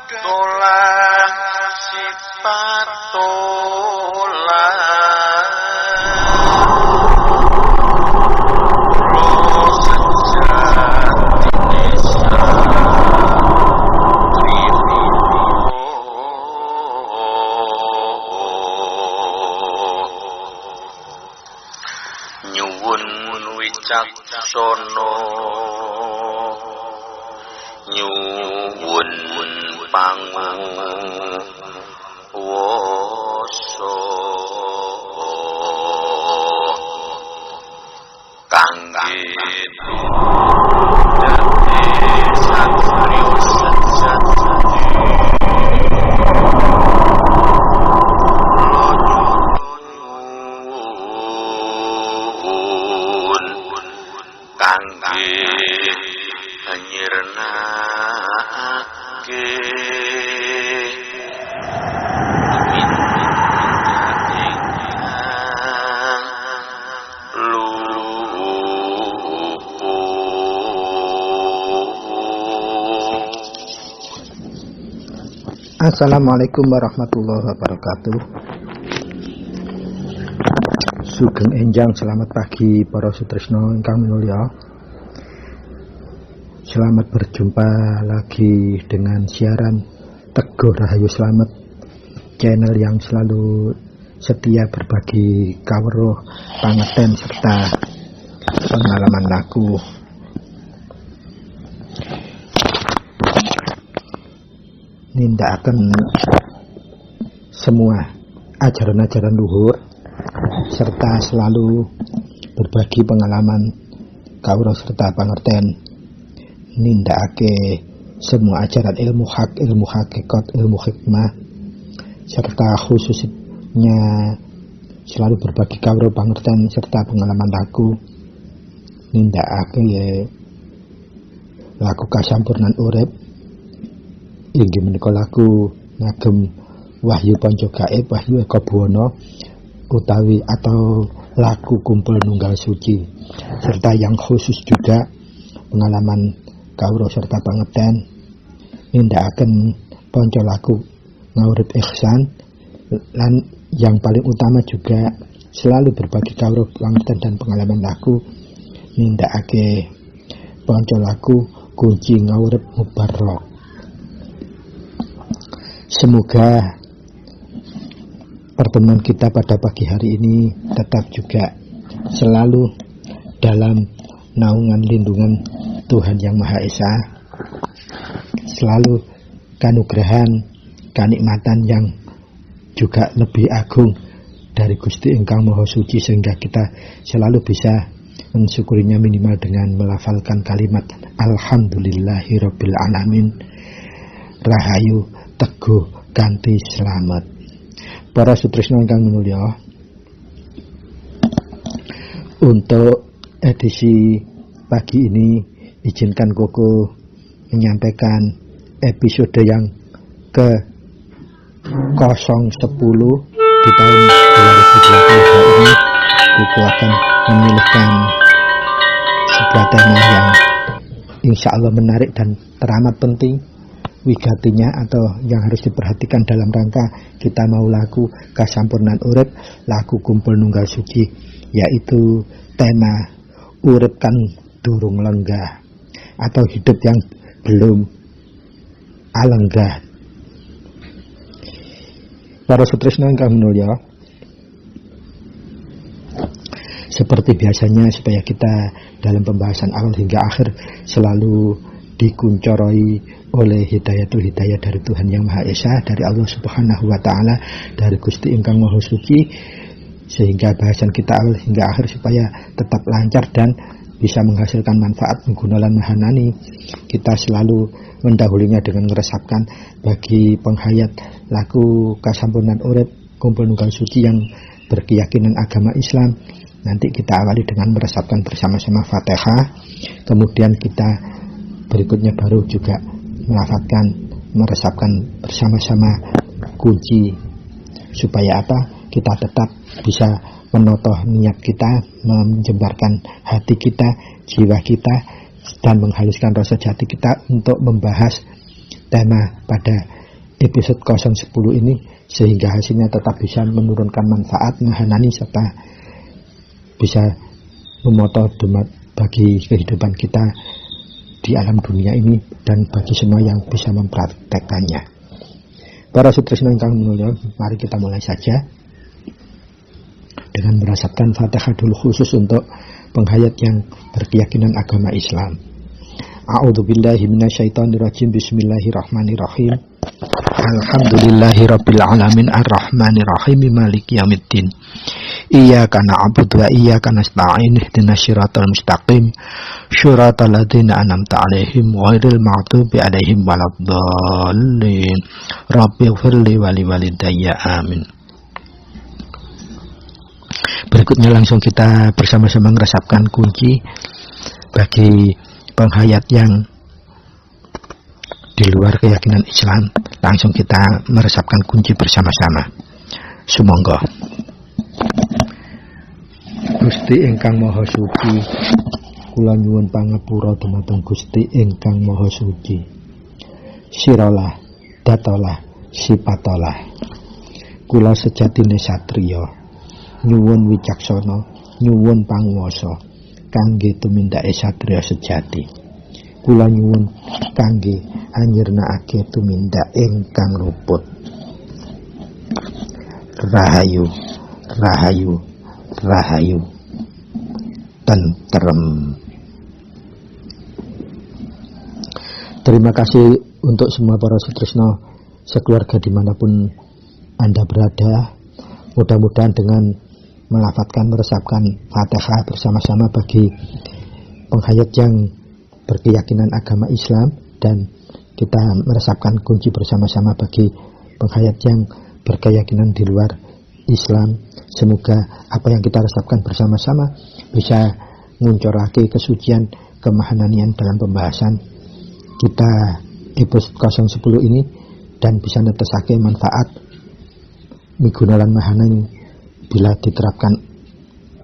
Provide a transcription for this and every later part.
tolang sifat tolang lo sejati nyuwun wicaksono nyuwun panguwasa kangge dadi satriya sejati kangge nyirnake Assalamualaikum warahmatullahi wabarakatuh. Sugeng enjang, selamat pagi para sutresna ingkang minulya. Selamat berjumpa lagi dengan siaran Teguh Rahayu Slamet, channel yang selalu setia berbagi kawruh, pangeten serta pengalaman laku. Nindakaken semua ajaran-ajaran luhur serta selalu berbagi pengalaman kawruh serta pangerten, nindakake semua ajaran ilmu hak, ilmu hakikat, ilmu hikmah, serta khususnya selalu berbagi kawruh pangerten serta pengalaman laku, nindakake laku kasampurnan urip inggih menika laku ngagem Wahyu Panca Gaib, Wahyu Eka Buwana utawi atau laku kumpul nunggal suci, serta yang khusus juga pengalaman kawruh serta pangeten nindakaken panca laku ngaurip ihsan, lan yang paling utama juga selalu berbagi kawruh pangeten dan pengalaman laku nindakake panca laku kunci ngaurip mubarok. Semoga pertemuan kita pada pagi hari ini tetap juga selalu dalam naungan lindungan Tuhan Yang Maha Esa, selalu kanugrahan, kanikmatan yang juga lebih agung dari Gusti Engkang Maha Suci, sehingga kita selalu bisa mensyukurinya minimal dengan melafalkan kalimat Alhamdulillahirabbil alamin, rahayu teguh kanthi slamet. Para sutresna ingkang minulya, untuk edisi pagi ini izinkan Koko menyampaikan episode yang ke 010 di tahun 2022 ini. Koko akan memilihkan sebuah tema yang insya Allah menarik dan teramat penting wigatinya, atau yang harus diperhatikan dalam rangka kita mau laku kasampurnan urip, laku kumpul nunggal suci, yaitu tema urip kan durung lenggah atau hidup yang belum alenggah. Para sutresna ingkang minulya, seperti biasanya supaya kita dalam pembahasan awal hingga akhir selalu dikuncoroi oleh hidayah dari Tuhan Yang Maha Esa, dari Allah Subhanahu wa Ta'ala, dari Gusti Engkang Maha Suci, sehingga bahasan kita awal hingga akhir supaya tetap lancar dan bisa menghasilkan manfaat menggunakan mahanani. Kita selalu mendahulunya dengan meresapkan bagi penghayat laku kasampurnan urip kumpul nunggal suci yang berkeyakinan agama Islam. Nanti kita awali dengan meresapkan bersama-sama Fatihah, kemudian kita berikutnya baru juga meresapkan bersama-sama kunci, supaya apa? Kita tetap bisa menotoh niat kita, menjembarkan hati kita, jiwa kita, dan menghaluskan rasa jati kita untuk membahas tema pada episode 010 ini, sehingga hasilnya tetap bisa menurunkan manfaat mahanani serta bisa memotong bagi kehidupan kita di alam dunia ini dan bagi semua yang bisa mempraktekkannya. Para sutresna ingkang mulya, mari kita mulai saja dengan merasapkan Fatihah dulu khusus untuk penghayat yang berkeyakinan agama Islam. A'udzubillahi minasyaitonirrajim. Bismillahirrahmanirrahim. Alhamdulillahirabbil alamin arrahmanirrahim maliki yaumiddin. Iyyaka na'budu wa iyyaka nasta'in ihdinas siratal mustaqim siratal ladzina an'amta 'alaihim ghairil maghdubi 'alaihim waladdallin. Rabbighfirli wa liwalidayya amin. Berikutnya langsung kita bersama-sama meresapkan kunci bagi penghayat yang di luar keyakinan Islam. Langsung kita meresapkan kunci bersama-sama. Sumangga. Gusti ingkang Maha Suci, kula nyuwun pangapura dumateng Gusti ingkang Maha Suci. Siralah, datalah, sipatalah. Kula sejatine satriya, nyuwun wicaksana, nyuwun panguwasa kangge tumindake satriya sejati. Kula nyuwun kangge anyirnakake tumindak ingkang luput. Rahayu, rahayu, rahayu, tentrem. Terima kasih untuk semua para sutresna sekeluarga dimanapun Anda berada. Mudah-mudahan dengan melafadzkan, meresapkan Fatihah bersama-sama bagi penghayat yang berkeyakinan agama Islam, dan kita meresapkan kunci bersama-sama bagi penghayat yang berkeyakinan di luar Islam. Semoga apa yang kita resapkan bersama-sama bisa nguncorake kesucian kemahananian dalam pembahasan kita episode 010 ini, dan bisa netesake manfaat migunalan mahanani bila diterapkan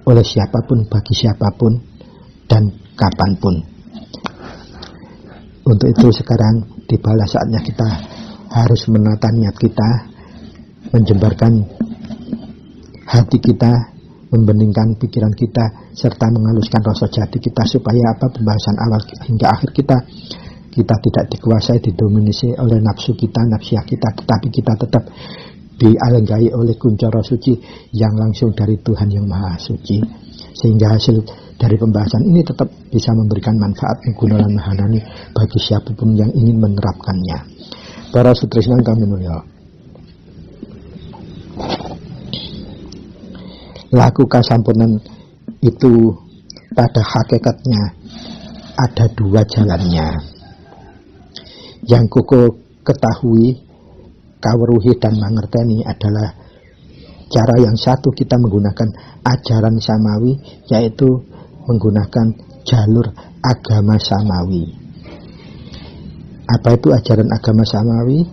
oleh siapapun, bagi siapapun, dan kapanpun. Untuk itu sekarang tibalah saatnya kita harus menata niat kita, menjembarkan hati kita, membeningkan pikiran kita, serta mengaluskan rasa jati kita, supaya apa pembahasan awal hingga akhir kita tidak dikuasai, didominasi oleh nafsu kita, nafsiyah kita, tetapi kita tetap dialenggai oleh kuncoro suci yang langsung dari Tuhan yang Maha Suci, sehingga hasil dari pembahasan ini tetap bisa memberikan manfaat menggunakan mahanani bagi siapapun yang ingin menerapkannya. Para sutresna kami mulya, laku kasampunan itu pada hakikatnya ada dua jalannya. Yang kuku ketahui, kaweruhi dan mengerteni adalah cara yang satu, kita menggunakan ajaran samawi, yaitu menggunakan jalur agama samawi. Apa itu ajaran agama samawi?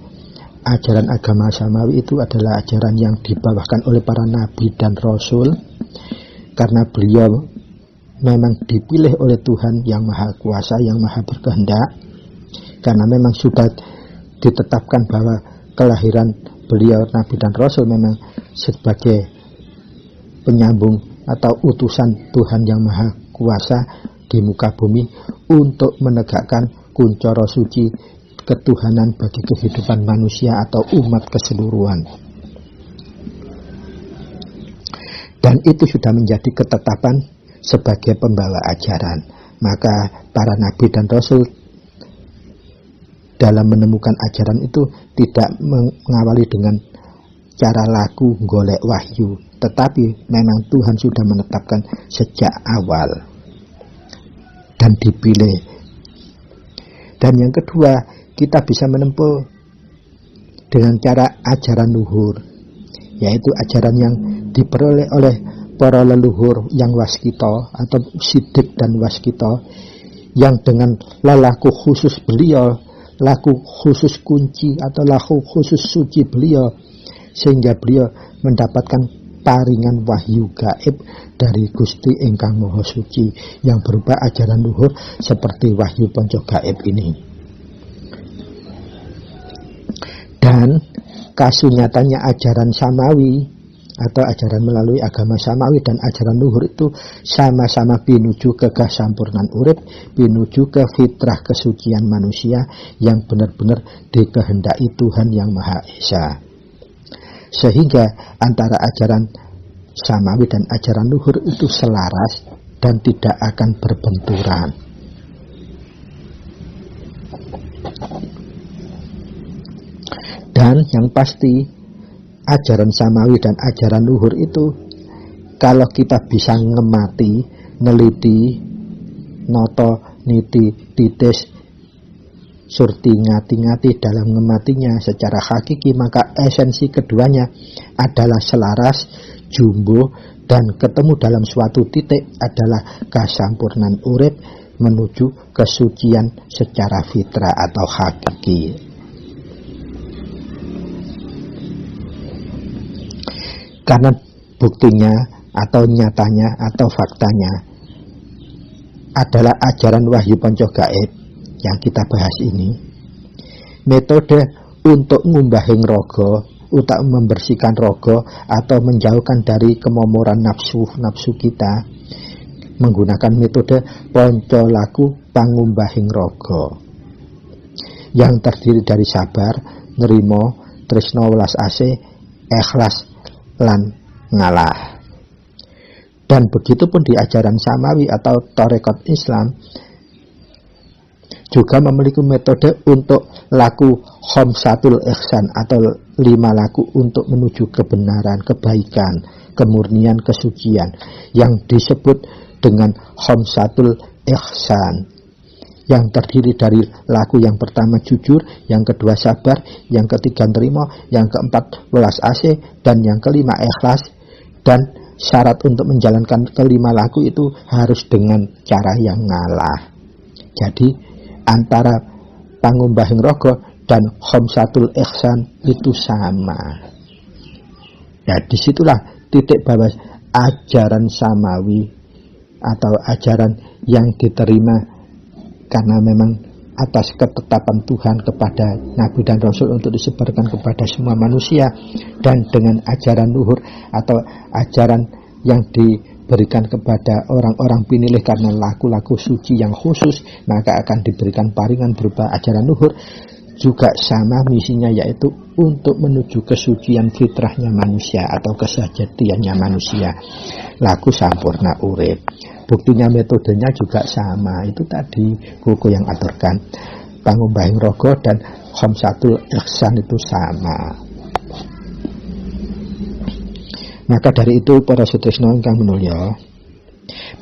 Ajaran agama samawi itu adalah ajaran yang dibawakan oleh para nabi dan rasul, karena beliau memang dipilih oleh Tuhan yang Maha Kuasa, yang Maha Berkehendak, karena memang sudah ditetapkan bahwa kelahiran beliau nabi dan rasul memang sebagai penyambung atau utusan Tuhan yang Maha Kuasa di muka bumi untuk menegakkan kuncoro suci ketuhanan bagi kehidupan manusia atau umat keseluruhan. Dan itu sudah menjadi ketetapan sebagai pembawa ajaran. Maka para nabi dan rasul dalam menemukan ajaran itu tidak mengawali dengan cara laku golek wahyu, tetapi memang Tuhan sudah menetapkan sejak awal dan dipilih. Dan yang kedua, kita bisa menempuh dengan cara ajaran luhur, yaitu ajaran yang diperoleh oleh para leluhur yang waskita atau sidik dan waskita, yang dengan lelaku khusus beliau, laku khusus kunci atau laku khusus suci beliau, sehingga beliau mendapatkan paringan wahyu gaib dari Gusti ingkang Maha Suci yang berupa ajaran luhur seperti wahyu ponco gaib ini. kasunyatanya ajaran samawi atau ajaran melalui agama samawi dan ajaran luhur itu sama-sama pinuju ke kesampurnan urip, pinuju ke fitrah kesucian manusia yang benar-benar dikehendaki Tuhan Yang Maha Esa. Sehingga antara ajaran samawi dan ajaran luhur itu selaras dan tidak akan berbenturan. Dan yang pasti ajaran samawi dan ajaran luhur itu kalau kita bisa ngemati, neliti, noto, niti, titis, surti, ngati-ngati dalam ngematinya secara hakiki, maka esensi keduanya adalah selaras, jumbo, dan ketemu dalam suatu titik adalah kesampurnan urip menuju kesucian secara fitrah atau hakiki. Karena buktinya atau nyatanya atau faktanya adalah ajaran wahyu ponco gaib yang kita bahas ini. Metode untuk ngumbahing rogo, untuk membersihkan rogo atau menjauhkan dari kemomoran nafsu kita menggunakan metode ponco laku pangumbahing rogo yang terdiri dari sabar, nerimo, tresno welas asih, ikhlas lan ngalah. Dan begitupun di ajaran samawi atau tarekat Islam juga memiliki metode untuk laku khamsatul ihsan atau 5 laku untuk menuju kebenaran, kebaikan, kemurnian, kesucian yang disebut dengan khamsatul ihsan, yang terdiri dari laku yang pertama jujur, yang kedua sabar, yang ketiga nerimo, yang keempat welas asih, dan yang kelima ikhlas. Dan syarat untuk menjalankan kelima laku itu harus dengan cara yang ngalah. Jadi antara pangumbahing rogo dan khamsatul ihsan itu sama. Ya, disitulah titik bahwa ajaran samawi atau ajaran yang diterima karena memang atas ketetapan Tuhan kepada Nabi dan Rasul untuk disebarkan kepada semua manusia, dan dengan ajaran luhur atau ajaran yang diberikan kepada orang-orang pinilih karena laku-laku suci yang khusus, maka akan diberikan paringan berupa ajaran luhur juga sama misinya, yaitu untuk menuju kesucian fitrahnya manusia atau kesejatiannya manusia, laku sampurna urip. Buktinya metodenya juga sama, itu tadi buku yang aturkan pangumbahing rogo dan khamsatul ihsan itu sama. Maka dari itu para sutresna ingkang minulya,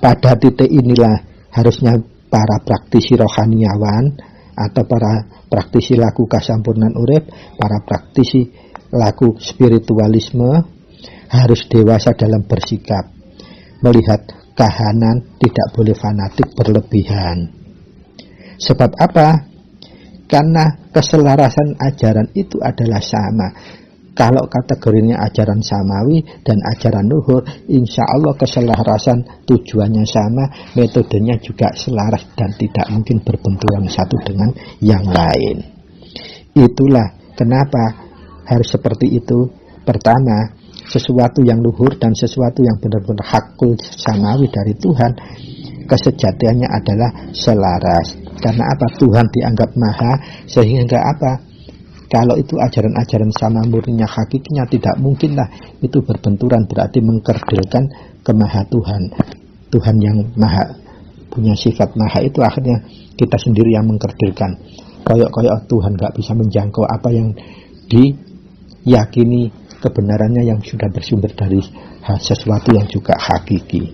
pada titik inilah harusnya para praktisi rohaniawan atau para praktisi laku kasampurnan urip, para praktisi laku spiritualisme harus dewasa dalam bersikap, melihat kahanan, tidak boleh fanatik berlebihan. Sebab apa? Karena keselarasan ajaran itu adalah sama. Kalau kategorinya ajaran samawi dan ajaran luhur, insya Allah keselarasan tujuannya sama, metodenya juga selaras dan tidak mungkin berbenturan satu dengan yang lain. Itulah kenapa harus seperti itu. Pertama, sesuatu yang luhur dan sesuatu yang benar-benar hakul samawi dari Tuhan, kesejatiannya adalah selaras. Karena apa? Tuhan dianggap maha, sehingga apa? Kalau itu ajaran-ajaran sama murninya hakikinya, tidak mungkinlah itu berbenturan, berarti mengkerdilkan kemaha Tuhan. Tuhan yang maha punya sifat maha itu akhirnya kita sendiri yang mengkerdilkan. Koyok-koyok Tuhan gak bisa menjangkau apa yang diyakini kebenarannya yang sudah bersumber dari sesuatu yang juga hakiki.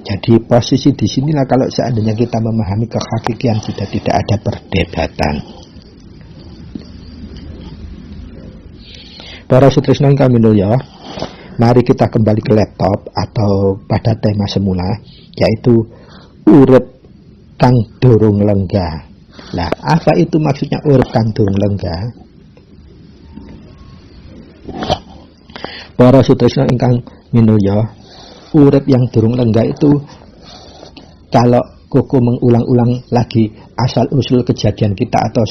Jadi posisi di sinilah kalau seandainya kita memahami kehakikian sudah tidak ada perdebatan. Para sutresna ingkang minulya, mari kita kembali ke laptop atau pada tema semula, yaitu urip kang durung lenggah. Lah, apa itu maksudnya urip kang durung lenggah? Para sutresna ingkang minulya, urip yang durung lenggah itu kalau koko mengulang-ulang lagi asal usul kejadian kita atau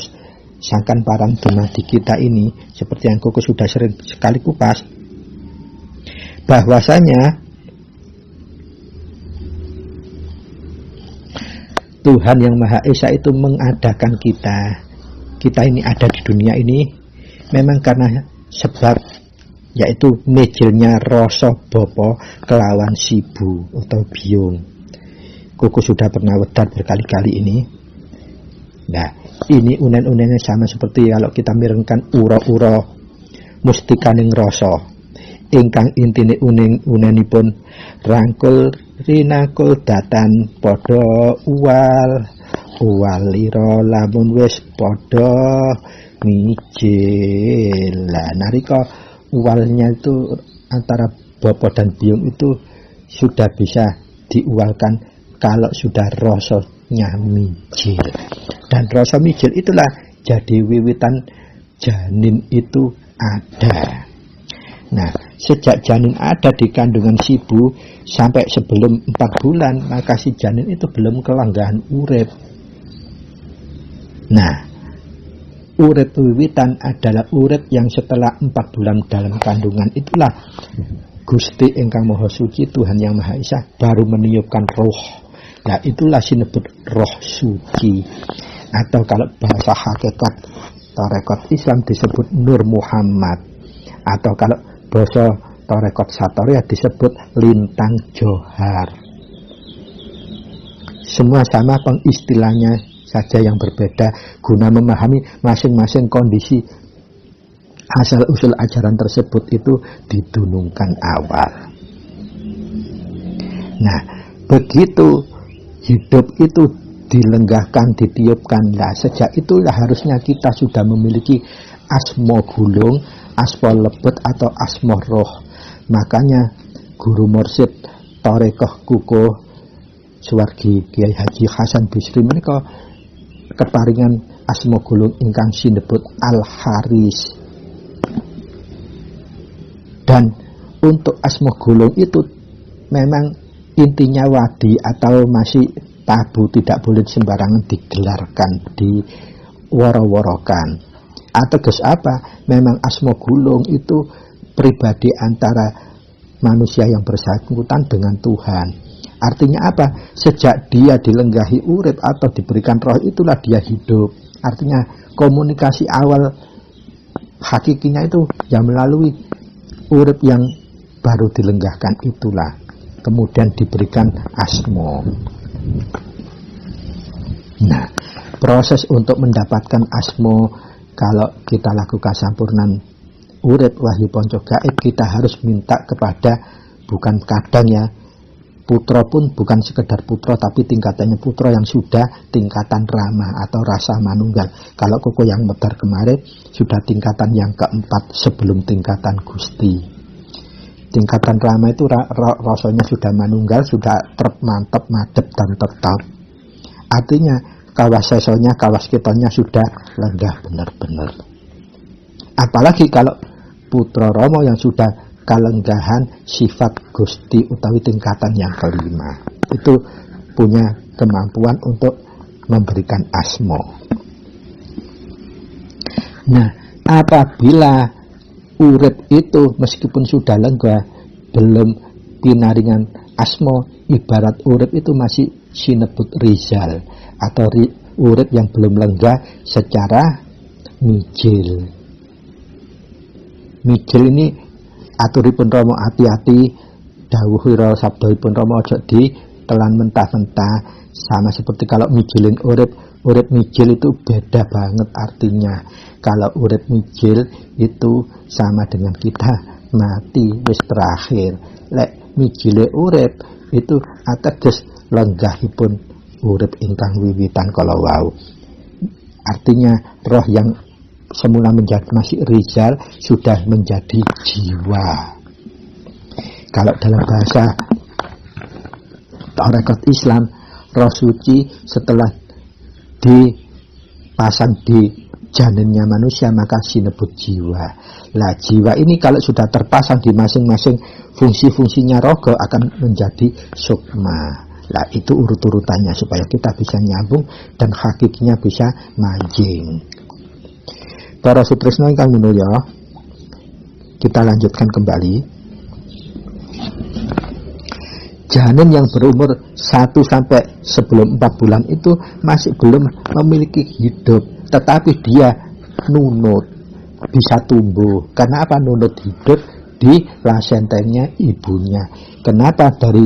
sangkan parang dumadi kita ini, seperti yang Koko sudah sering sekali kupas, bahwasanya Tuhan yang Maha Esa itu mengadakan kita ini ada di dunia ini memang karena sebab, yaitu mejilnya rasa bapa kelawan sibu atau biung. Koko sudah pernah wedar berkali-kali ini. Nah, ini unen-unennya sama seperti kalau kita mirengkan ura-ura mustikaning rasa. Ingkang intine unenipun rangkul rinangkul datan padha uwalira lamun wis padha mijil. Lah nalika uwalnya itu antara bapa dan biung itu sudah bisa diualkan kalau sudah rasanya mijil. Dan rasa mijil itulah jadi wiwitan janin itu ada. Nah, sejak janin ada di kandungan sibu sampai sebelum 4 bulan, maka si janin itu belum kelanggahan urip. Nah, urip wiwitan adalah urip yang setelah 4 bulan dalam kandungan. Itulah Gusti ingkang Maha Suci, Tuhan yang Maha Esa baru meniupkan roh. Nah, itulah sinebut roh suci. Atau kalau bahasa hakikat tarekat Islam disebut Nur Muhammad. Atau kalau bahasa tarekat Satoriyah disebut Lintang Johar. Semua sama, pengistilahnya saja yang berbeda guna memahami masing-masing kondisi asal-usul ajaran tersebut itu didunungkan awal. Nah, begitu hidup itu dilenggahkan, ditiupkan. Nah, sejak itulah harusnya kita sudah memiliki asma gulung, asma lebet atau asma roh. Makanya guru mursyid Tarekoh Kukuh Suwargi Kiai Haji Hasan Bisri menika keparingan asma gulung ingkang sinebut Al-Haris. Dan untuk asma gulung itu memang intinya wadi atau masih tabu, tidak boleh sembarangan digelarkan, diworo-worokan. Ateges apa? Memang asma gulung itu pribadi antara manusia yang bersangkutan dengan Tuhan. Artinya apa? Sejak dia dilenggahi urip atau diberikan roh, itulah dia hidup. Artinya komunikasi awal hakikinya itu yang melalui urip yang baru dilenggahkan itulah. Kemudian diberikan asma. Nah, proses untuk mendapatkan asma, kalau kita lakukan sampurnan urip wahyu ponco gaib, kita harus minta kepada, bukan kadang ya, putra pun bukan sekedar putra, tapi tingkatannya putra yang sudah tingkatan ramah atau rasa manunggal. Kalau Koko yang medar kemarin sudah tingkatan yang keempat sebelum tingkatan Gusti. Tingkatan ramah itu rasanya sudah manunggal, sudah mantap, madep dan tetap. Artinya kawas sesonya, kawas kitonya sudah lenggah benar-benar. Apalagi kalau putra Romo yang sudah kalenggahan sifat Gusti utawi tingkatan yang kelima, itu punya kemampuan untuk memberikan asma. Nah, apabila urip itu meskipun sudah lenggah belum pinaringan asma, ibarat urip itu masih sinebut rizal atau urip yang belum lenggah secara mijil. Mijil ini aturipun Rama hati-hati, dawuhira sabdaipun Rama aja ditelan mentah-mentah. Sama seperti kalau mijilin urip mijil itu beda banget artinya. Kalau urip mijil itu sama dengan kita mati wis terakhir. Lek mijile urip itu ateges lenggahipun urip ingkang wiwitan kala wau. Artinya roh yang semula menjadi masih rizal sudah menjadi jiwa. Kalau dalam bahasa tarekat Islam, roh suci setelah dipasang di janinnya manusia maka sinebut jiwa. Lah jiwa ini kalau sudah terpasang di masing-masing fungsi-fungsinya rogo akan menjadi sukma. Lah itu urut-urutannya supaya kita bisa nyambung dan hakikinya bisa manjing. Para sutresna ingkang minulya, kita lanjutkan kembali. Janin yang berumur 1 sampai sebelum 4 bulan itu masih belum memiliki hidup, tetapi dia nunut, bisa tumbuh. Karena apa? Nunut hidup di plasentanya ibunya. Kenapa? Dari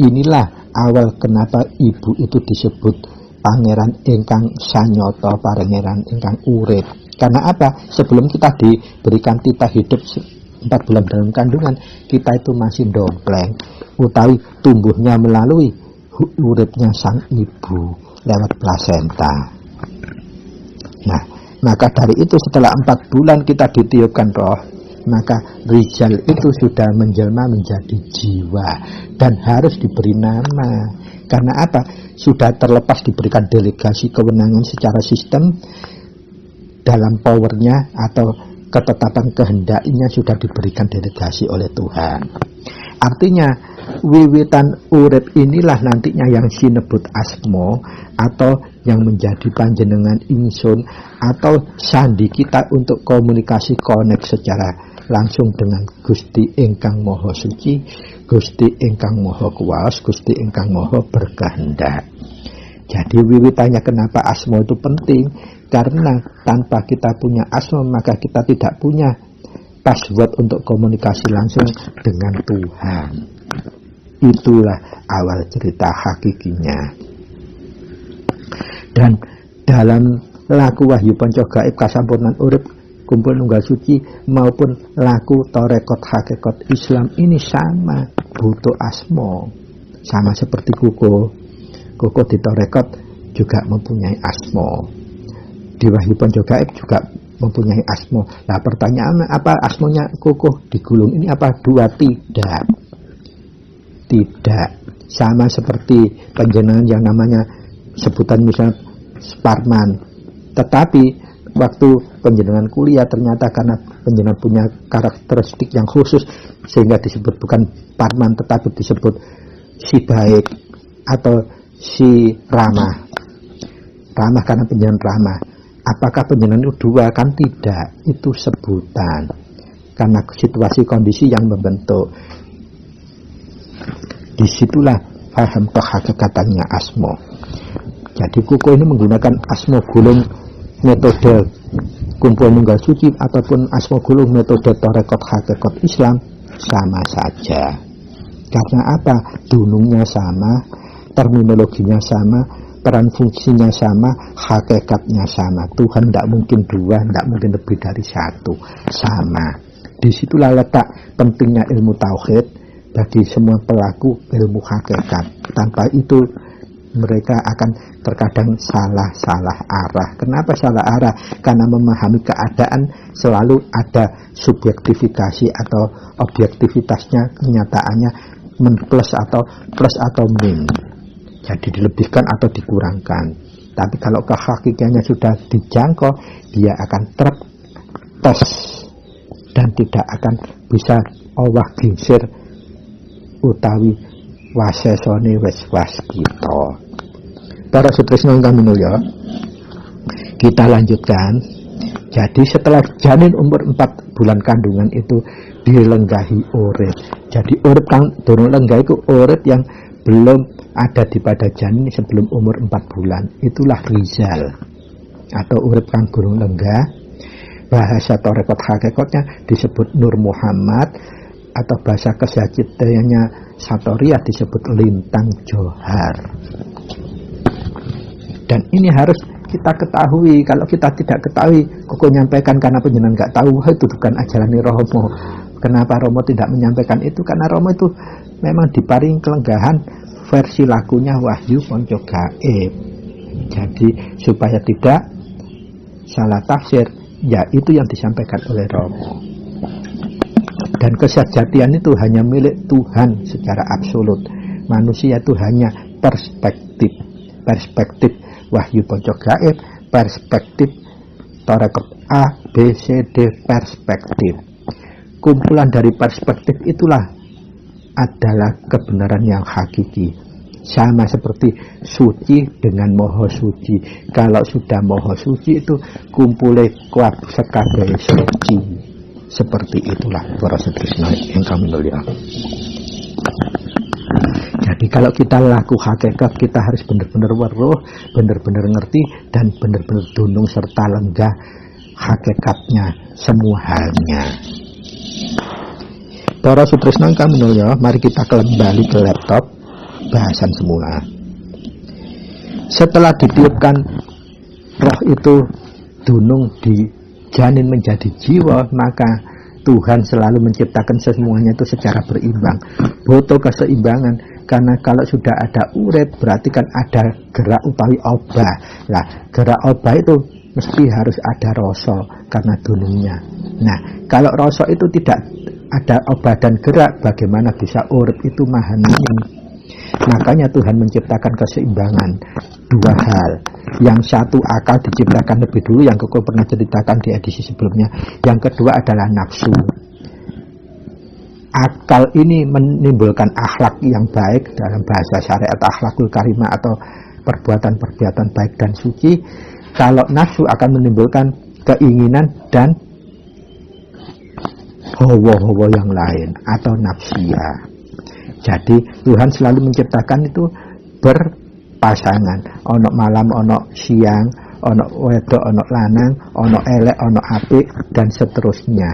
inilah awal kenapa ibu itu disebut pangeran ingkang sanyata, pangeran ingkang urip. Karena apa? Sebelum kita diberikan titah hidup 4 bulan dalam kandungan, kita itu masih dompleng, utawi tumbuhnya melalui uripnya sang ibu lewat plasenta. Nah, maka dari itu setelah 4 bulan kita ditiupkan roh, maka Rizal itu sudah menjelma menjadi jiwa dan harus diberi nama. Karena apa? Sudah terlepas diberikan delegasi kewenangan secara sistem dalam powernya atau ketetapan kehendaknya sudah diberikan delegasi oleh Tuhan. Artinya wiwitan urip inilah nantinya yang sinebut asmo, atau yang menjadi panjenengan ingsun atau sandi kita untuk komunikasi connect secara langsung dengan Gusti ingkang Maha Suci, Gusti ingkang Maha Kuwas, Gusti ingkang Maha Berkehendak. Jadi wiwitannya kenapa asmo itu penting? Karena tanpa kita punya asma, maka kita tidak punya password untuk komunikasi langsung dengan Tuhan. Itulah awal cerita hakikinya. Dan dalam laku Wahyu Panca Gaib Kasampurnan Urip Kumpul Nunggal Suci maupun laku Torekot Hakikat Islam ini sama, butuh asma. Sama seperti Kuko di Torekot juga mempunyai asma. Di Wahyu Panca Gaib juga mempunyai asmo. Nah, pertanyaannya apa asmonya Kukuh di Gulung ini apa? 2? Tidak. Sama seperti panjenengan yang namanya sebutan misalnya Sparman. Tetapi waktu panjenengan kuliah ternyata karena panjenengan punya karakteristik yang khusus sehingga disebut bukan Parman tetapi disebut si baik atau si ramah. Ramah karena panjenengan ramah. Apakah panjenengan itu 2? Kan tidak, itu sebutan karena situasi kondisi yang membentuk. Disitulah paham kehakikatannya asmo. Jadi Kuko ini menggunakan asmo gulung metode Kumpul Nunggal Suci ataupun asmo gulung metode Torekot Hakikat Islam sama saja. Karena apa? Dunungnya sama, terminologinya sama, peran fungsinya sama, hakikatnya sama. Tuhan tidak mungkin 2, tidak mungkin lebih dari 1, sama. Disitulah letak pentingnya ilmu tauhid bagi semua pelaku ilmu hakikat. Tanpa itu mereka akan terkadang salah arah. Kenapa salah arah? Karena memahami keadaan selalu ada subjektifikasi atau objektivitasnya, kenyataannya plus atau min. Jadi dilebihkan atau dikurangkan. Tapi kalau kehakikannya sudah dijangkau, dia akan tertes dan tidak akan bisa owah gingsir utawi wasesone wis waskita. Para sutresna ingkang minulya, kita lanjutkan. Jadi setelah janin umur 4 bulan kandungan itu dilenggahi urip. Jadi urip kang durung lenggah iku urip yang belum ada di pada janin sebelum umur 4 bulan. Itulah Rizal atau urip kang durung lenggah. Bahasa Torekot Hakikatnya disebut Nur Muhammad, atau bahasa kesajitanya Satoriah disebut Lintang Johar. Dan ini harus kita ketahui. Kalau kita tidak ketahui, Koko nyampaikan karena panjenengan nggak tahu, itu bukan ajaran Romo. Kenapa Romo tidak menyampaikan itu? Karena Romo itu memang diparing kelenggahan versi lakunya Wahyu Panca Gaib. Jadi supaya tidak salah tafsir, ya itu yang disampaikan oleh Romo. Dan kesejatian itu hanya milik Tuhan secara absolut. Manusia itu hanya perspektif Wahyu Panca Gaib, perspektif Torekot A, B, C, D, perspektif. Kumpulan dari perspektif itulah adalah kebenaran yang hakiki. sama seperti suci dengan moho suci. Kalau sudah moho suci itu kumpule kuat sekadai suci. Seperti itulah para Tresna yang kami mulia. Jadi kalau kita laku hakikat, kita harus benar-benar weruh, benar-benar ngerti, dan benar-benar dunung serta lenggah hakikatnya semua halnya. Para Sutresna kami mulia, mari kita kembali ke laptop bahasan semula. Setelah ditiupkan roh itu dunung di janin menjadi jiwa, maka Tuhan selalu menciptakan semuanya itu secara berimbang. Butuh keseimbangan, karena kalau sudah ada uret berarti kan ada gerak utawi obah. Lah, gerak obah itu mesti harus ada rasa karena dunungnya. Nah, kalau rasa itu tidak ada obah dan gerak, bagaimana bisa urip itu mahani? Makanya Tuhan menciptakan keseimbangan dua hal. Yang satu akal diciptakan lebih dulu, yang aku pernah ceritakan di edisi sebelumnya. Yang kedua adalah nafsu. Akal ini menimbulkan akhlak yang baik, dalam bahasa syariat akhlakul karimah atau perbuatan-perbuatan baik dan suci. Kalau nafsu akan menimbulkan keinginan dan hawa-hawa yang lain atau nafsia. Jadi Tuhan selalu menciptakan itu berpasangan. Ono malam, ono siang, ono wedok, ono lanang, ono elek, ono apik, dan seterusnya.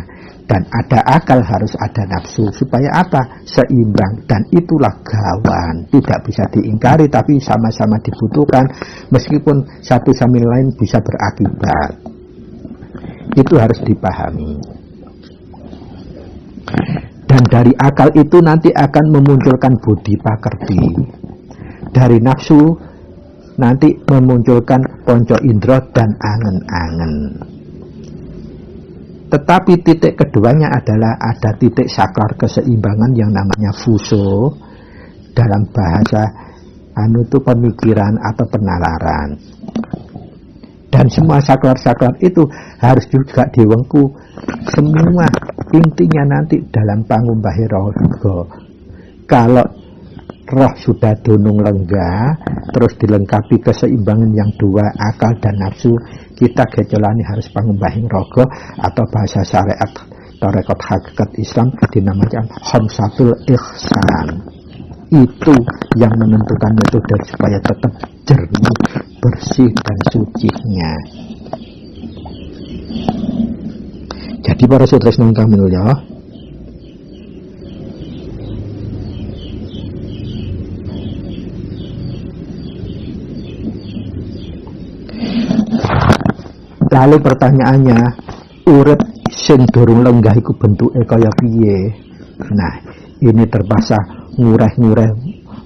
Dan ada akal, harus ada nafsu. Supaya apa? Seimbang. Dan itulah gawan. Tidak bisa diingkari, tapi sama-sama dibutuhkan. Meskipun satu sama lain bisa berakibat. Itu harus dipahami. Dan dari akal itu nanti akan memunculkan budi pakerti. Dari nafsu nanti memunculkan ponco indra dan angen-angen. Tetapi titik keduanya adalah ada titik saklar keseimbangan yang namanya fuso. Dalam bahasa itu pemikiran atau penalaran. Dan semua saklar-saklar itu harus juga diwengku. Semua intinya nanti dalam pangumbahe rogo. Kalau roh sudah dunung lenggah, terus dilengkapi keseimbangan yang dua, akal dan nafsu, kita gecolani harus pangumbahe rogo, atau bahasa syariat tarekat hakikat Islam dinamakan khamsatul ihsan. Itu yang menentukan metode supaya tetap jernih, bersih dan sucinya. Jadi para Sutresna kami mulia, lalu pertanyaannya, urip sing durung lenggah iku bentuke kaya piye? Nah, ini terpaksa ngureh-ngureh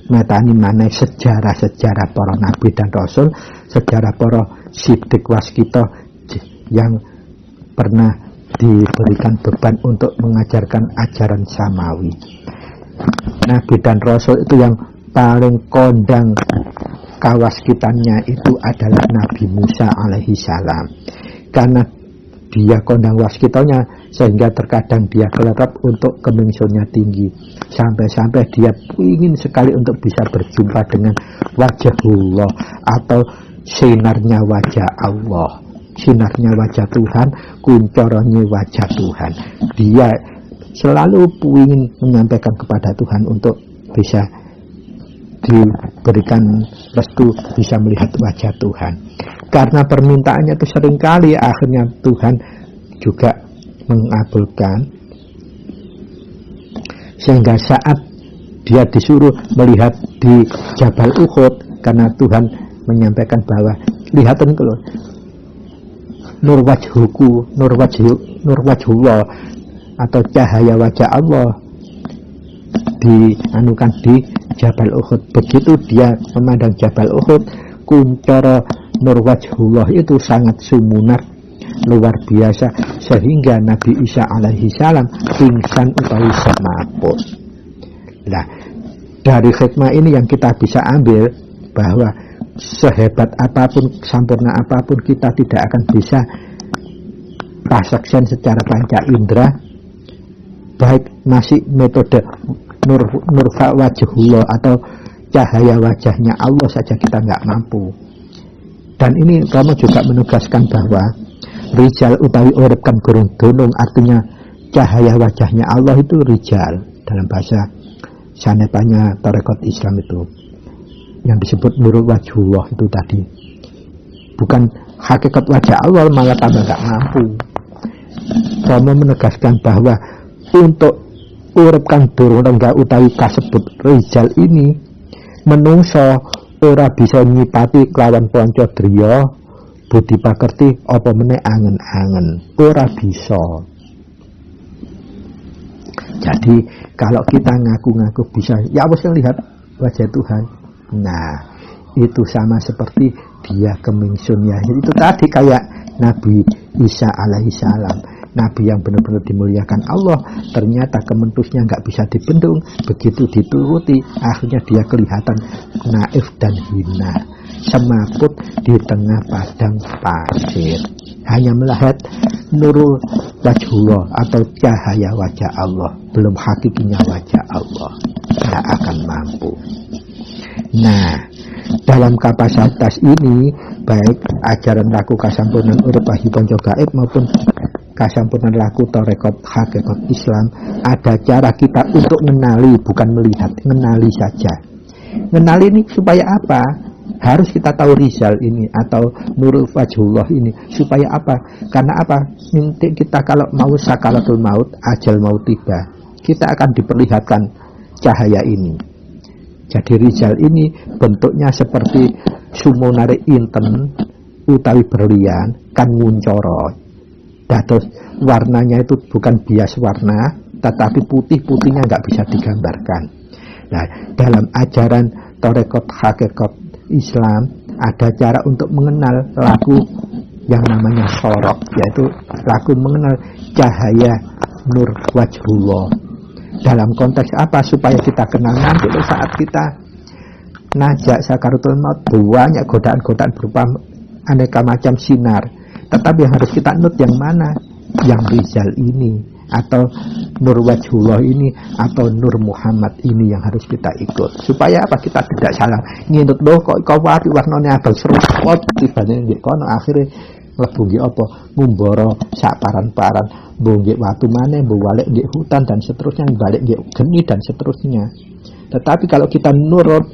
metani maneh sejarah-sejarah para nabi dan rasul, sejarah para sidik waskita yang pernah diberikan beban untuk mengajarkan ajaran samawi. Nabi dan rasul itu yang paling kondang kawaskitannya itu adalah Nabi Musa alaihi salam. Karena dia kondang waskitanya, sehingga terkadang dia kelerep untuk kemingsunnya tinggi, sampai-sampai dia ingin sekali untuk bisa berjumpa dengan wajahullah atau sinarnya wajah Allah, sinarnya wajah Tuhan, kuncornya wajah Tuhan. Dia selalu ingin menyampaikan kepada Tuhan untuk bisa diberikan restu bisa melihat wajah Tuhan. Karena permintaannya itu seringkali akhirnya Tuhan juga mengabulkan, sehingga saat dia disuruh melihat di Jabal Uhud, karena Tuhan menyampaikan bahwa lihatan kalau nur wajhuku, nur wajhullah atau cahaya wajah Allah dianukan di Jabal Uhud. Begitu dia memandang Jabal Uhud, kuncoro nur wajhullah itu sangat sumunar, luar biasa, sehingga Nabi Isa alaihi salam pingsan utawi semaput. Nah, dari hikmah ini yang kita bisa ambil bahwa sehebat apapun, sempurna apapun, kita tidak akan bisa pasaksian secara panca indera, baik masih metode nur wajhullah atau cahaya wajahnya Allah saja kita nggak mampu. Dan ini Romo juga menegaskan bahwa rijal utawi urip kang gurung dunung, artinya cahaya wajahnya Allah itu rijal dalam bahasa sanepanya tarekat Islam itu yang disebut nurul wajhullah itu tadi. Bukan hakikat wajah Allah, malah tambah nggak mampu. Romo menegaskan bahwa untuk urip kang durung lenggah utawi kasebut rijal ini, menungso ora bisa nyipati kelawan panca driya budi pakerti apa meneh angen-angen, ora bisa. Jadi kalau kita ngaku-ngaku bisa, ya wis lihat wajah Tuhan. Nah, itu sama seperti dia kemingsunnya. Itu tadi kayak Nabi Isa alaihissalam, Nabi yang benar-benar dimuliakan Allah, ternyata kementusnya nggak bisa dibendung. Begitu dituruti, akhirnya dia kelihatan naif dan hina, semaput di tengah padang pasir. Hanya melihat nurul wajhullah atau cahaya wajah Allah, belum hakikinya wajah Allah, nggak akan mampu. Nah, dalam kapasitas ini, baik ajaran laku kasampunan urip panca gaib maupun kasampunan laku tarekat hakikat Islam, ada cara kita untuk mengenali, bukan melihat, mengenali saja. Mengenali ini supaya apa? Harus kita tahu rizal ini atau nurul wajhullah ini supaya apa? Karena apa? Nanti kita kalau mau sakaratul maut, ajal mau tiba, kita akan diperlihatkan cahaya ini. Jadi rizal ini bentuknya seperti sumonare inten utawi berlian kan nguncoro. Dados warnanya itu bukan bias warna, tetapi putih-putihnya nggak bisa digambarkan. Nah, dalam ajaran tarekat hakikat Islam ada cara untuk mengenal laku yang namanya sorok, yaitu laku mengenal cahaya nur wajhullah. Dalam konteks apa? Supaya kita kenal nanti saat kita najak sakaratul maut, banyak godaan-godaan berupa aneka macam sinar. Tetapi yang harus kita nut yang mana? Yang rizal ini, atau nur wajhullah ini, atau nur Muhammad ini yang harus kita ikut. Supaya apa? Kita tidak salah ngintut loh kok kau wapi warnanya abang seru kok tibane nggih kono akhire mlebu nggih apa ngumbara sak paran-paran mbuh nggih watu maneh mbuh balik nggih hutan dan seterusnya, balik nggih geni dan seterusnya. Tetapi kalau kita nurut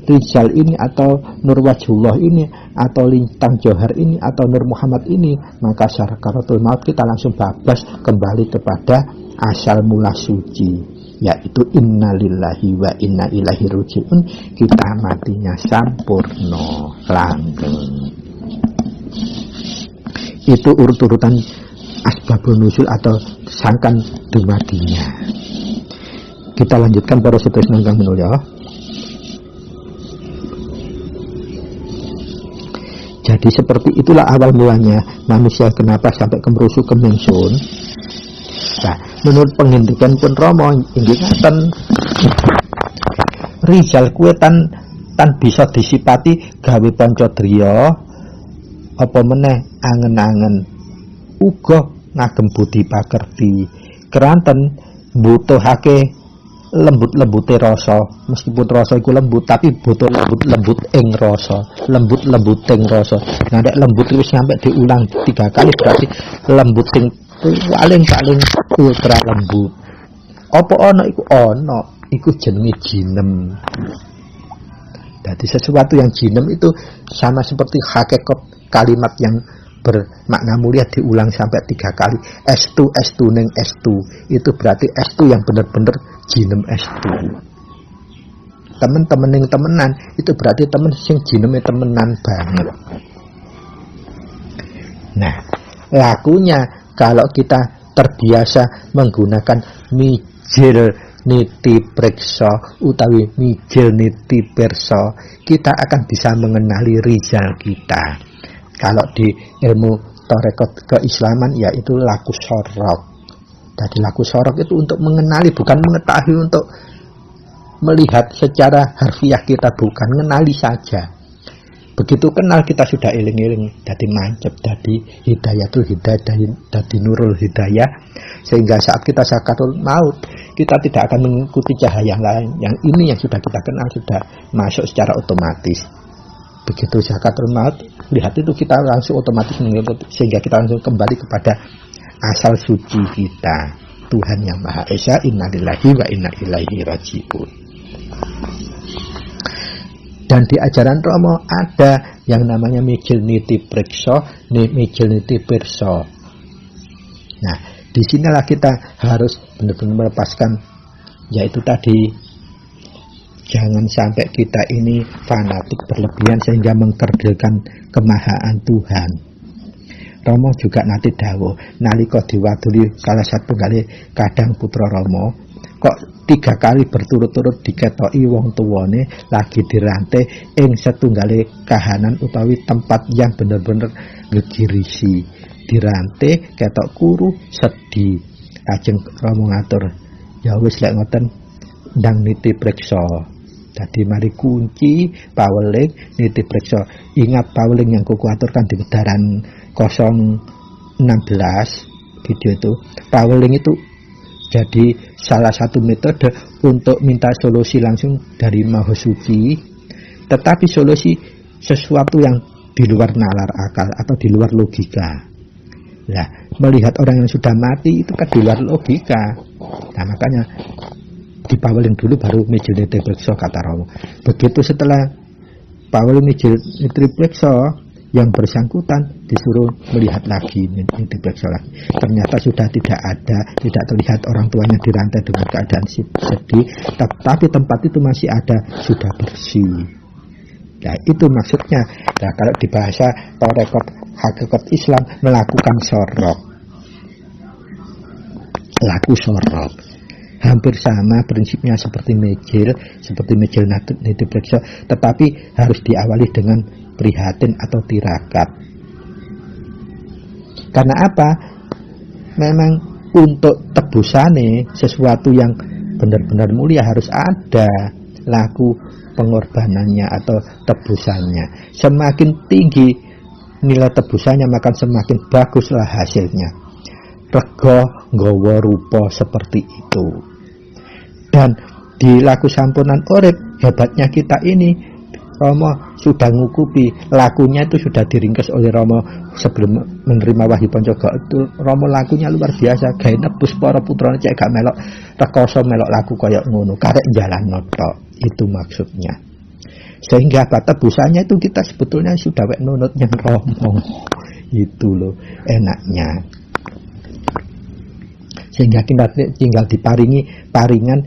rizal ini atau nur wajhullah ini atau lintang johar ini atau nur Muhammad ini, maka sakaratul maut kita langsung bablas kembali kepada asal mula suci, yaitu innalillahi wa inna ilaihi rajiun. Kita matinya sampurno langgeng. Itu urut-urutan asbabun nusul atau sangkan dumadinya. Kita lanjutkan para sedherek ingkang minulya. Jadi seperti itulah awal mulanya manusia kenapa sampai kemerusu kemengsun. Nah, menurut pengindikan pun Romo inggih ngaten, rizal kuwe tan bisa disipati gawe panca driya apa meneh angen-angen, uga ngagem budi pakerti, keranten mbutuhake lembut-lembute rasa. Meskipun rasa iku lembut, tapi butuh lembut ing rasa, lembut ing rasa. Nah, nek lembut wis sampai diulang 3 kali berarti lembut sing paling ultra lembut. Apa ana iku? Ana, iku jenenge jinem. Jadi sesuatu yang jinem itu sama seperti hakikat kalimat yang bermakna mulia diulang sampai 3 kali. Estu ning estu, itu berarti estu yang benar-benar jinem estu. Temen-temen yang temenan itu berarti temen sing jineme temenan banget. Nah, lakunya kalau kita terbiasa menggunakan mijil niti preksa utawi mijil niti perso, kita akan bisa mengenali rizal kita. Kalau di ilmu tarekat keislaman yaitu laku sorok. Jadi laku sorok itu untuk mengenali, bukan mengetahui untuk melihat secara harfiah, kita bukan mengenali saja. Begitu kenal kita sudah eling-eling, jadi mancep, jadi hidayatul hidayah, jadi nurul hidayah, sehingga saat kita sakaratul maut kita tidak akan mengikuti cahaya yang lain. Yang ini yang sudah kita kenal sudah masuk secara otomatis. Begitu zakatul maut, lihat itu kita langsung otomatis mengikuti, sehingga kita langsung kembali kepada asal suci kita, Tuhan yang Maha Esa. Innalillahi wa inna ilaihi raji'un. Dan di ajaran Romo ada yang namanya mijil niti prekso, mijil niti pirso. Nah, disinilah kita harus benar-benar melepaskan, yaitu tadi, jangan sampai kita ini fanatik berlebihan sehingga mengkerdilkan kemahaan Tuhan. Romo juga nanti dawuh nalika diwaduli salah satu kali kadang putra Romo kok 3 kali berturut-turut diketoki wong tuwane lagi dirantai ing setunggale kahanan utawi tempat yang bener-bener ngegirisi, dirantai ketok kuru sedih. Lajeng Romo ngatur, ya wis lek ngoten ndang niti preksa. Jadi mari kunci paweling niti preksa. Ingat paweling yang kuku aturkan di Edaran 016 video itu. Paweling itu jadi salah satu metode untuk minta solusi langsung dari Maha Suci, tetapi solusi sesuatu yang di luar nalar akal atau di luar logika. Nah, melihat orang yang sudah mati itu kan di luar logika. Nah, makanya dipaweling dulu baru mijil niti preksa kata Romo. Begitu setelah paweling mijil niti preksa, yang bersangkutan disuruh melihat lagi niti preksa lagi. Ternyata sudah tidak ada, tidak terlihat orang tuanya dirantai dengan keadaan sedih, tapi tempat itu masih ada, sudah bersih. Nah, itu maksudnya. Nah, kalau di bahasa Tarekat Hakikat Islam melakukan sorok, laku sorok. Hampir sama prinsipnya seperti mijil niti preksa, tetapi harus diawali dengan prihatin atau tirakat. Karena apa? Memang untuk tebusane sesuatu yang benar-benar mulia harus ada laku pengorbanannya atau tebusannya. Semakin tinggi nilai tebusannya maka semakin baguslah hasilnya. Rego nggawa rupa seperti itu. Dan di laku sampunan urip, hebatnya kita ini, Romo sudah ngukupi lakunya itu sudah diringkes oleh Romo sebelum menerima wahyu Pancaga itu. Romo lakunya luar biasa, gawe nebus para putrane cek gak melok rekoso melok laku kaya ngono, karek jalan noto. Itu maksudnya. Sehingga apa tebusannya itu kita sebetulnya sudah wek nunutnya Romo. Itu loh enaknya. Sehingga kita tinggal diparingi paringan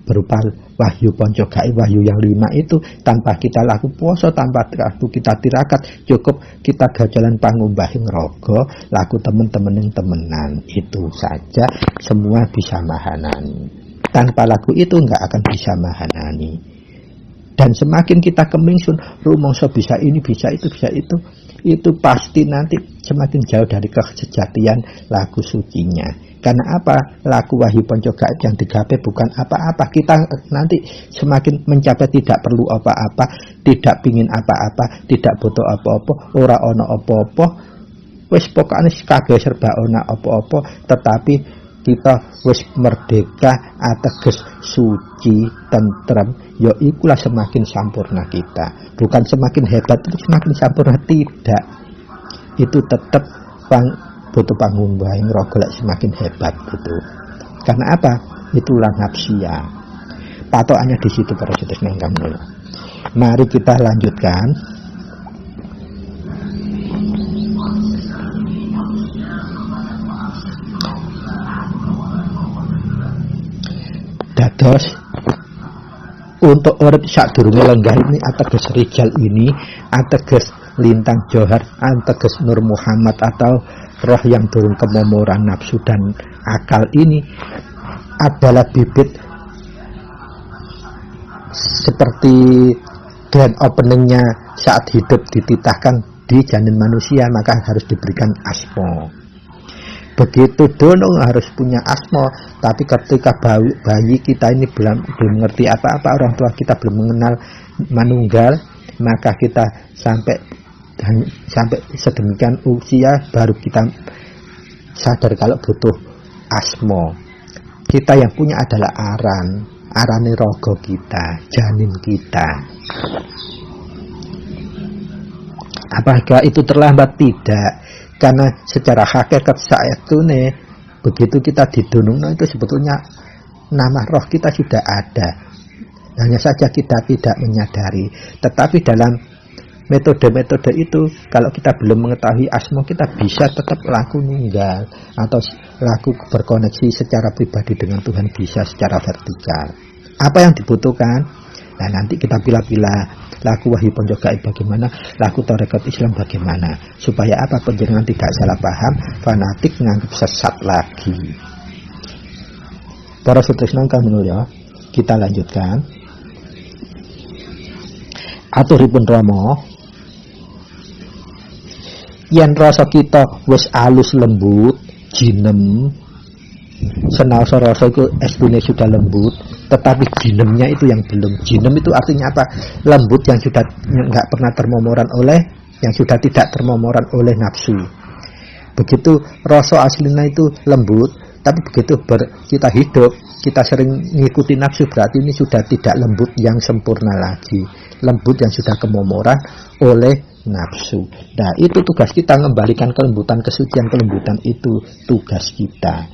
berupa wahyu Pancaga, wahyu yang 5 itu, tanpa kita laku puasa, tanpa kita tirakat, cukup kita gajalan pangumbahing rogo, laku temen-temen yang temenan, itu saja semua bisa mahanani. Tanpa laku itu nggak akan bisa mahanani. Dan semakin kita kemingsun, rumongso bisa ini, bisa itu pasti nanti semakin jauh dari kesejatian laku sucinya. Karena apa? Laku wahyu Pancaga yang digapai bukan apa-apa. Kita nanti semakin mencapai tidak perlu apa-apa, tidak pingin apa-apa, tidak butuh apa-apa, ora ono apa-apa. Wis pokoknya kabeh serba ono apa-apa, tetapi kita wis merdeka, ateges suci, tentrem, ya ikulah semakin sampurna kita. Bukan semakin hebat itu semakin sampurna, tidak. Itu tetap butuh panggung bahing rogolek semakin hebat gitu. Karena apa? Itulah nafsia. Patokannya di situ para saudara nengkam dulu. Mari kita lanjutkan. Dados untuk urip sadurunge lenggah ini ateges rijal ini, ateges lintang johar, ateges Nur Muhammad atau roh yang turun kemomoran nafsu dan akal ini adalah bibit seperti grand openingnya saat hidup dititahkan di janin manusia, maka harus diberikan asma. Begitu dono harus punya asma, tapi ketika bayi kita ini belum mengerti apa-apa, orang tua kita belum mengenal manunggal, maka kita sampai sedemikian usia baru kita sadar kalau butuh asma. Kita yang punya adalah arane rogo kita, janin kita. Apakah itu terlambat? Tidak, karena secara hakikat saat itu nih, begitu kita didunung, itu sebetulnya nama roh kita sudah ada, hanya saja kita tidak menyadari. Tetapi dalam metode-metode itu, kalau kita belum mengetahui asma, kita bisa tetap laku ninggal atau laku berkoneksi secara pribadi dengan Tuhan, bisa secara vertikal. Apa yang dibutuhkan? Nah, nanti kita pilih-pilih laku wahyu ponco gaib bagaimana, laku tarekat Islam bagaimana, supaya apa? Penjenengan tidak salah paham, fanatik nganggap sesat lagi. Para sutresna kang minulya, kita lanjutkan. Aturipun Rama, yen rasa kita wis alus lembut, jinem, senaosa rasa itu estune sudah lembut, tetapi jinemnya itu yang belum. Jinem itu artinya apa? Lembut yang sudah enggak pernah termomoran oleh, yang sudah tidak termomoran oleh nafsu. Begitu rasa aslinya itu lembut, tapi begitu kita hidup, kita sering mengikuti nafsu, berarti ini sudah tidak lembut yang sempurna lagi, lembut yang sudah kemomoran oleh nafsu. Nah, itu tugas kita, mengembalikan kelembutan, kesucian kelembutan itu tugas kita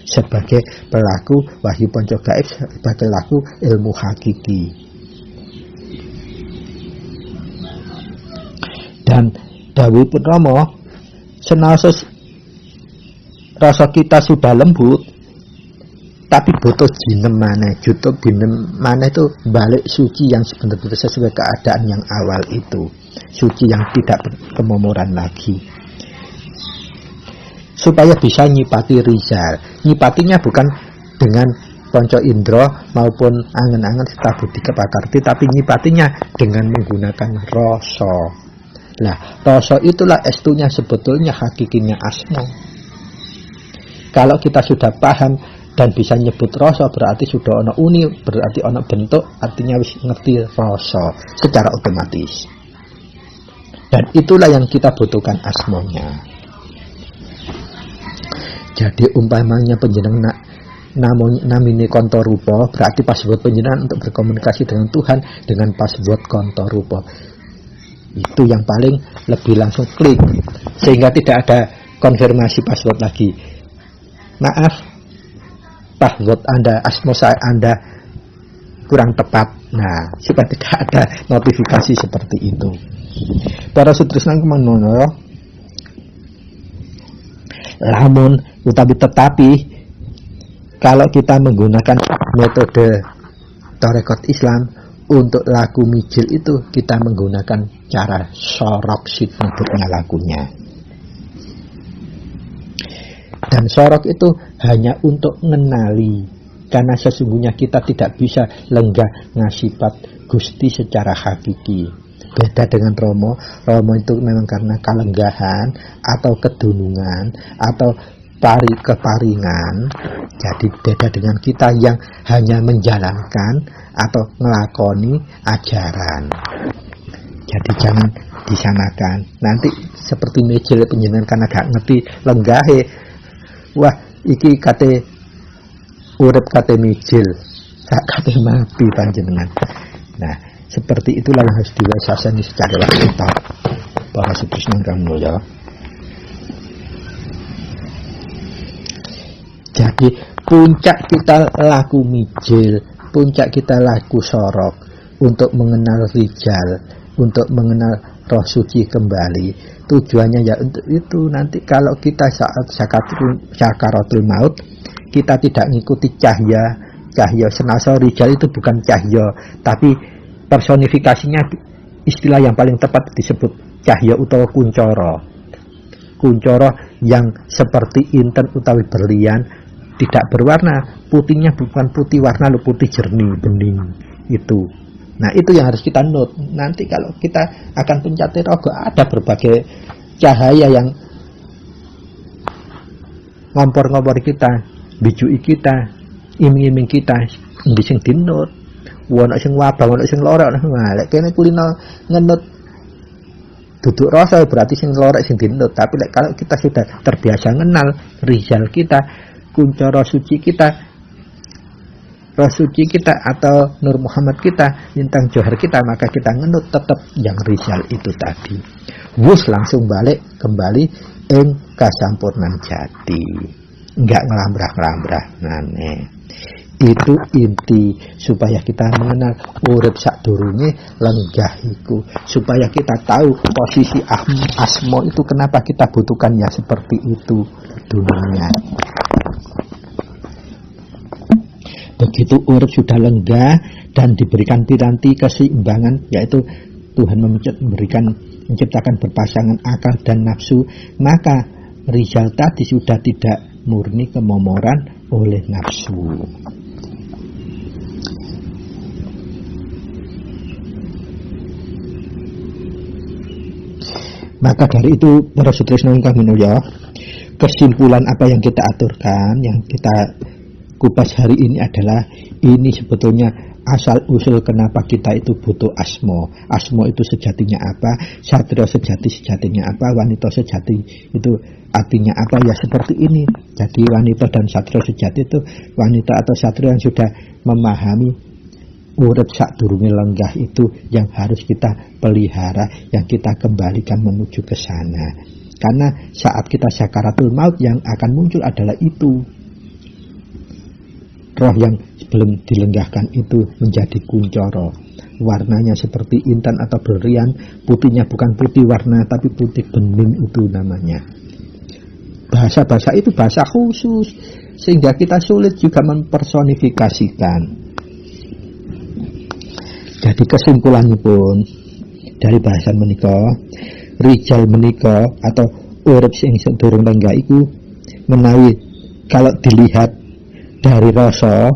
sebagai pelaku wahyu ponco gaib, sebagai pelaku ilmu hakiki. Dan dawuhipun Rama, senaosa rasa kita sudah lembut, tapi butuh jinem maneh. Butuh jinem maneh itu balik suci yang sebenarnya sesuai keadaan yang awal itu, suci yang tidak kemomoran lagi, supaya bisa nyipati rizal. Nyipatinya bukan dengan ponco indro maupun angen-angen serta budi kepakarti, tapi nyipatinya dengan menggunakan rasa. Nah, rasa itulah estunya sebetulnya hakikinya asma. Kalau kita sudah paham dan bisa nyebut rasa, berarti sudah ono uni, berarti ono bentuk, artinya wis ngerti rasa secara otomatis. Dan itulah yang kita butuhkan asmanya. Jadi umpamanya panjenengan namine konto rupa, berarti password panjenengan untuk berkomunikasi dengan Tuhan dengan password konto rupa. Itu yang paling lebih langsung klik, sehingga tidak ada konfirmasi password lagi. Maaf, password Anda, asma Anda kurang tepat. Nah, supaya tidak ada notifikasi seperti itu. Para sutresna kumanono, lamun tetapi kalau kita menggunakan metode tarekat Islam untuk laku mijil itu, kita menggunakan cara sorok nyebutnya lakunya. Dan sorok itu hanya untuk mengenali, karena sesungguhnya kita tidak bisa lenggah ngasifat Gusti secara hakiki. Beda dengan Romo. Romo itu memang karena kalenggahan atau kedunungan atau keparingan. Jadi beda dengan kita yang hanya menjalankan atau ngelakoni ajaran. Jadi jangan disamakan. Nanti seperti mijil panjenengan karena gak ngerti lenggahe, wah iki kate urip kate mijil, gak kate mati panjenengan. Nah, seperti itulah yang harus diwasani secara lengkap para sutresna kang mulya. Jadi puncak kita laku mijil, puncak kita laku sorok untuk mengenal rijal, untuk mengenal roh suci kembali. Tujuannya ya untuk itu. Nanti kalau kita saat sakaratul maut, kita tidak mengikuti cahya senasa rijal itu bukan cahya, tapi personifikasinya istilah yang paling tepat disebut cahya utawa kuncoro yang seperti inten utawi berlian, tidak berwarna, putihnya bukan putih warna, putih jernih bening itu. Nah, itu yang harus kita note. Nanti kalau kita akan pencati rogo, ada berbagai cahaya yang ngompor-ngompor kita, bijui kita, iming-iming kita, endi sing dinut. Wono sing wabah, wono sing lara. Nah, lek kene kulino ngenut duduk rasa berarti sing lara sing dinut. Tapi kalau kita sudah terbiasa kenal rizal kita, kuncara suci kita, roh suci kita atau Nur Muhammad kita, bintang johar kita, maka kita ngenut tetap yang rizal itu tadi. Wus langsung balik kembali ing kasampurnan jati, enggak ngelambrah-ngelambrah nane. Itu inti supaya kita mengenal urip sadurunge lenggah iku, supaya kita tahu posisi asmo itu kenapa kita butuhkan ya seperti itu dunia. Begitu urip sudah lenggah dan diberikan piranti keseimbangan, yaitu Tuhan menciptakan berpasangan akal dan nafsu, maka rizal tadi sudah tidak murni kemomoran oleh nafsu. Maka dari itu para sutresna ingkang minulya, kesimpulan apa yang kita aturkan, yang kita kupas hari ini adalah ini sebetulnya asal usul kenapa kita itu butuh asmo. Asmo itu sejatinya apa, satria sejatinya apa, wanita sejati itu artinya apa, ya seperti ini. Jadi wanita dan satria sejati itu wanita atau satria yang sudah memahami urip sadurunge lenggah itu yang harus kita pelihara, yang kita kembalikan menuju ke sana. Karena saat kita sakaratul maut yang akan muncul adalah itu. Roh yang belum dilenggahkan itu menjadi kuncoro. Warnanya seperti intan atau berlian, putihnya bukan putih warna tapi putih bening itu namanya. Bahasa-bahasa itu bahasa khusus sehingga kita sulit juga mempersonifikasikan. Jadi kesimpulannya pun dari bahasan menika, rijal menika atau urip sing sedurung lenggah iku menawi kalau dilihat dari rasa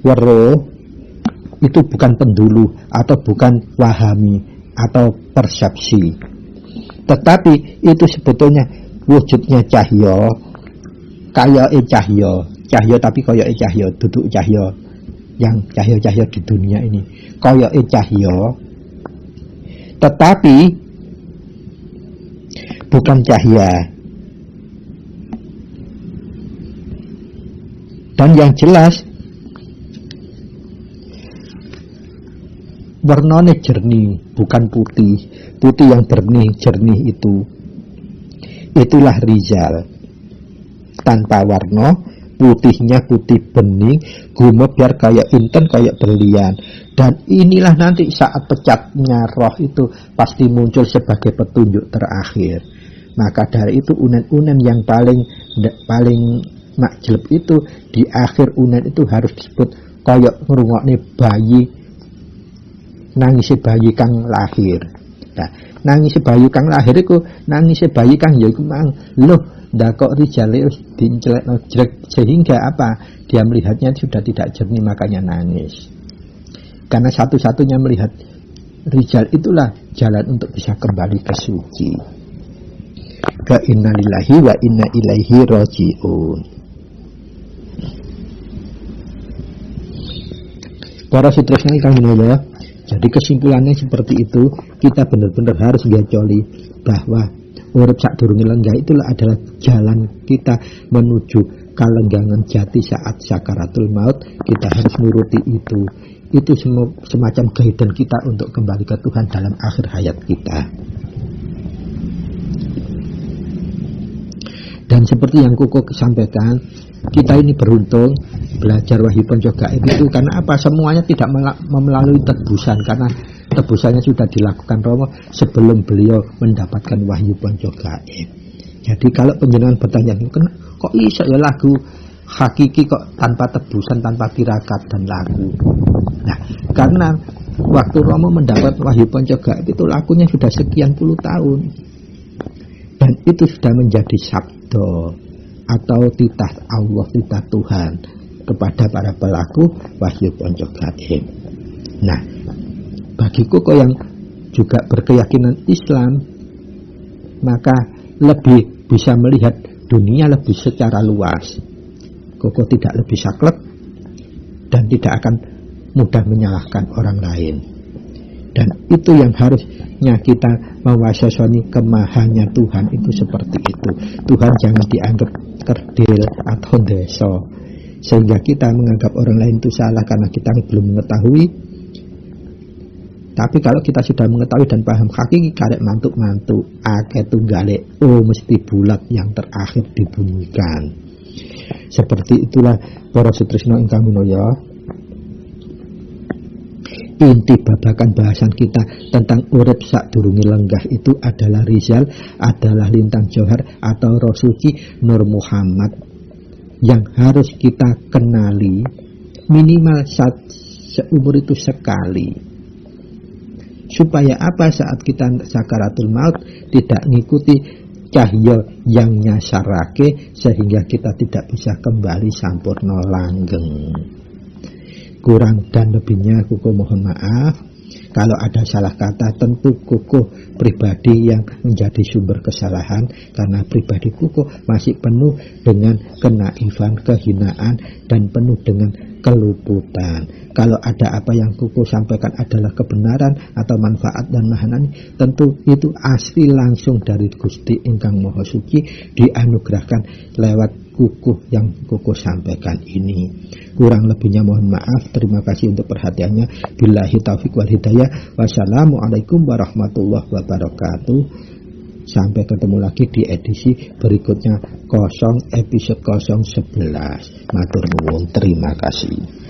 weruh itu bukan pendulu atau bukan wahami atau persepsi, tetapi itu sebetulnya wujudnya cahya, kayake cahya tapi kayake cahya, duduk cahya yang cahya-cahya di dunia ini kayake cahya, tetapi bukan cahya. Dan yang jelas warnanya jernih, bukan putih. Putih yang bernih, jernih itu. Itulah rizal. Tanpa warna, putihnya putih bening, gumebyar kayak inten, kayak berlian. Dan inilah nanti saat pecatnya roh itu pasti muncul sebagai petunjuk terakhir. Maka dari itu unen-unen yang paling makjeleb itu di akhir unen itu harus disebut kaya ngrungokne bayi, nangisi bayi kang lahir. Nah, nangisi bayi kang lahir iku nangisi bayi kang ya iku mang loh ndak kok rijale wis dicelekno jreg, sehingga apa? Dia melihatnya sudah tidak jernih makanya nangis. Karena satu-satunya melihat rijal itulah jalan untuk bisa kembali ke suci. Wa inna lillahi wa inna ilaihi raji'un. Para sutresna ingkang minulya, jadi kesimpulannya seperti itu, kita benar-benar harus gacoli bahwa urip sadurunge lenggah itulah adalah jalan kita menuju kalenggangan jati saat sakaratul maut. Kita harus nuruti itu. Itu semacam guidance kita untuk kembali ke Tuhan dalam akhir hayat kita. Dan seperti yang Koko sampaikan, kita ini beruntung belajar Wahyu Panca Gaib itu karena apa? Semuanya tidak melalui tebusan, karena tebusannya sudah dilakukan Romo sebelum beliau mendapatkan Wahyu Panca Gaib. Jadi kalau penjenengan bertanya, kok iso ya lagu hakiki kok tanpa tebusan, tanpa tirakat dan lagu? Nah, karena waktu Romo mendapat Wahyu Panca Gaib itu lakunya sudah sekian puluh tahun. Dan itu sudah menjadi sabda atau titah Allah, titah Tuhan kepada para pelaku Wahyu Panca Gaib. Nah, bagi Koko yang juga berkeyakinan Islam, maka lebih bisa melihat dunia lebih secara luas. Koko tidak lebih saklek dan tidak akan mudah menyalahkan orang lain. Dan itu yang harusnya kita mewasasoni kemahannya Tuhan itu seperti itu. Tuhan jangan dianggap kerdil atau deso. sehingga kita menganggap orang lain itu salah karena kita belum mengetahui. Tapi kalau kita sudah mengetahui dan paham hakiki, karek mantuk-mantuk akeh tunggale mesti bulat yang terakhir dibunyikan. Seperti itulah para sutresna ingkang minaya, inti babakan bahasan kita tentang urip sadurunge lenggah itu adalah Rizal, adalah lintang johar atau roh suci Nur Muhammad yang harus kita kenali minimal seumur itu sekali. Supaya apa? Saat kita sakaratul maut tidak ngikuti cahya yang nyasarake, sehingga kita tidak bisa kembali sampurna langgeng. Kurang dan lebihnya kuku mohon maaf. Kalau ada salah kata, tentu kuku pribadi yang menjadi sumber kesalahan, karena pribadi kuku masih penuh dengan kenaifan, kehinaan, dan penuh dengan keluputan. Kalau ada apa yang kuku sampaikan adalah kebenaran atau manfaat dan mahanan, tentu itu asli langsung dari Gusti ingkang Maha Suci, dianugerahkan lewat kuku yang kuku sampaikan ini. Kurang lebihnya mohon maaf. Terima kasih untuk perhatiannya. Billahi taufiq wal hidayah. Wassalamualaikum warahmatullahi wabarakatuh. Sampai ketemu lagi di edisi berikutnya episode 011. Matur nuwun, terima kasih.